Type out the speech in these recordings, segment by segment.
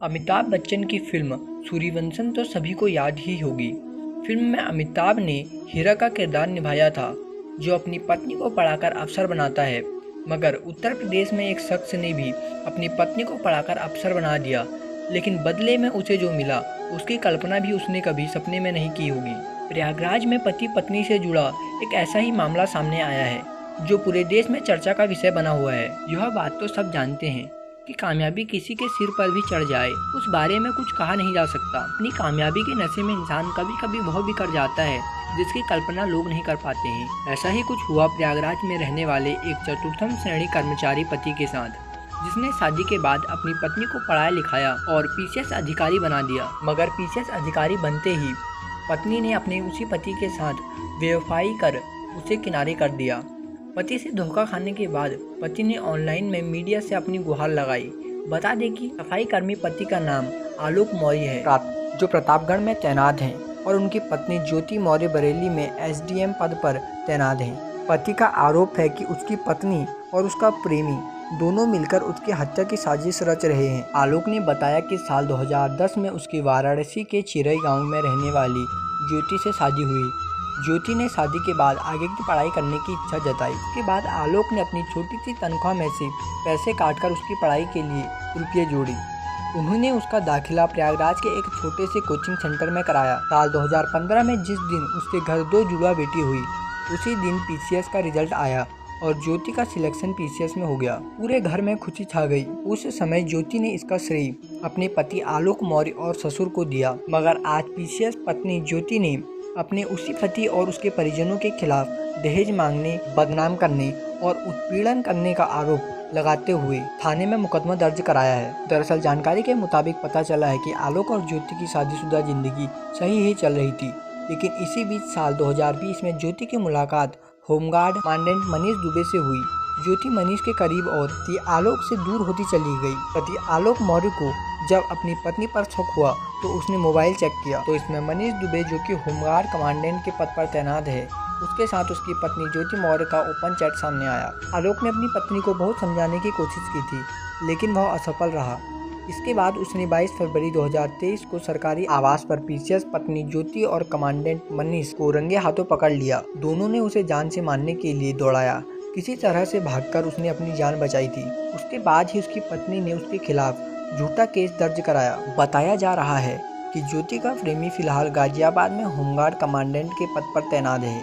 अमिताभ बच्चन की फिल्म सूर्यवंशम तो सभी को याद ही होगी। फिल्म में अमिताभ ने हीरा का किरदार निभाया था, जो अपनी पत्नी को पढ़ाकर अफसर बनाता है। मगर उत्तर प्रदेश में एक शख्स ने भी अपनी पत्नी को पढ़ाकर अफसर बना दिया, लेकिन बदले में उसे जो मिला उसकी कल्पना भी उसने कभी सपने में नहीं की होगी। प्रयागराज में पति पत्नी से जुड़ा एक ऐसा ही मामला सामने आया है, जो पूरे देश में चर्चा का विषय बना हुआ है। यह बात तो सब जानते हैं कि कामयाबी किसी के सिर पर भी चढ़ जाए, उस बारे में कुछ कहा नहीं जा सकता। अपनी कामयाबी के नशे में इंसान कभी कभी वह भी कर जाता है जिसकी कल्पना लोग नहीं कर पाते हैं। ऐसा ही कुछ हुआ प्रयागराज में रहने वाले एक चतुर्थम श्रेणी कर्मचारी पति के साथ, जिसने शादी के बाद अपनी पत्नी को पढ़ाया लिखाया और पीसीएस अधिकारी बना दिया। मगर पीसीएस अधिकारी बनते ही पत्नी ने अपने उसी पति के साथ बेवफाई कर उसे किनारे कर दिया। पति से धोखा खाने के बाद पति ने ऑनलाइन में मीडिया से अपनी गुहार लगाई। बता दें कि सफाई कर्मी पति का नाम आलोक मौर्य है, जो प्रतापगढ़ में तैनात हैं, और उनकी पत्नी ज्योति मौर्य बरेली में एसडीएम पद पर तैनात हैं। पति का आरोप है कि उसकी पत्नी और उसका प्रेमी दोनों मिलकर उसकी हत्या की साजिश रच रहे हैं। आलोक ने बताया कि साल 2010 में उसकी वाराणसी के चिरई गांव में रहने वाली ज्योति से शादी हुई। ज्योति ने शादी के बाद आगे की पढ़ाई करने की इच्छा जताई। उसके बाद आलोक ने अपनी छोटी सी तनख्वाह में से पैसे काटकर उसकी पढ़ाई के लिए रुपये जोड़ी। उन्होंने उसका दाखिला प्रयागराज के एक छोटे से कोचिंग सेंटर में कराया। साल 2015 में जिस दिन उसके घर 2 जुड़वा बेटी हुई, उसी दिन पीसीएस का रिजल्ट आया और ज्योति का सिलेक्शन पीसीएस में हो गया। पूरे घर में खुशी छा गई। उस समय ज्योति ने इसका श्रेय अपने पति आलोक मौर्य और ससुर को दिया। मगर आज पीसीएस पत्नी ज्योति ने अपने उसी पति और उसके परिजनों के खिलाफ दहेज मांगने, बदनाम करने और उत्पीड़न करने का आरोप लगाते हुए थाने में मुकदमा दर्ज कराया है। दरअसल जानकारी के मुताबिक पता चला है कि आलोक और ज्योति की शादीशुदा जिंदगी सही ही चल रही थी, लेकिन इसी बीच साल 2020 में ज्योति की मुलाकात होमगार्ड कमांडेंट मनीष दुबे से हुई। ज्योति मनीष के करीब और पति आलोक से दूर होती चली गई। पति आलोक मौर्य को जब अपनी पत्नी पर शक हुआ तो उसने मोबाइल चेक किया, तो इसमें मनीष दुबे, जो कि होमगार्ड कमांडेंट के पद पर तैनात है, उसके साथ उसकी पत्नी ज्योति मौर्य का ओपन चैट सामने आया। आलोक ने अपनी पत्नी को बहुत समझाने की कोशिश की थी, लेकिन वह असफल रहा। इसके बाद उसने 22 फरवरी 2023 को सरकारी आवास पर पीसीएस पत्नी ज्योति और कमांडेंट मनीष को रंगे हाथों पकड़ लिया। दोनों ने उसे जान से मारने के लिए दौड़ाया। किसी तरह से भागकर उसने अपनी जान बचाई थी। उसके बाद ही उसकी पत्नी ने उसके खिलाफ झूठा केस दर्ज कराया। बताया जा रहा है कि ज्योति का प्रेमी फिलहाल गाजियाबाद में होमगार्ड कमांडेंट के पद पर तैनात है।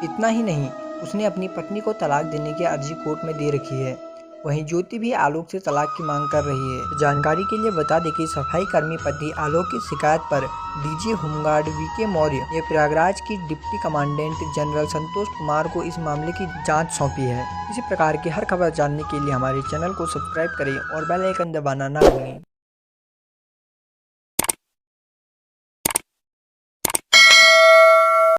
इतना ही नहीं, उसने अपनी पत्नी को तलाक देने की अर्जी कोर्ट में दे रखी है। वहीं ज्योति भी आलोक से तलाक की मांग कर रही है। जानकारी के लिए बता दें कि सफाई कर्मी पति आलोक की शिकायत पर डीजी होमगार्ड वीके मौर्य ने प्रयागराज की deputy commandant general Santosh Kumar को इस मामले की जांच सौंपी है। इसी प्रकार की हर खबर जानने के लिए हमारे चैनल को सब्सक्राइब करें और बेल आइकन दबाना ना भूलें।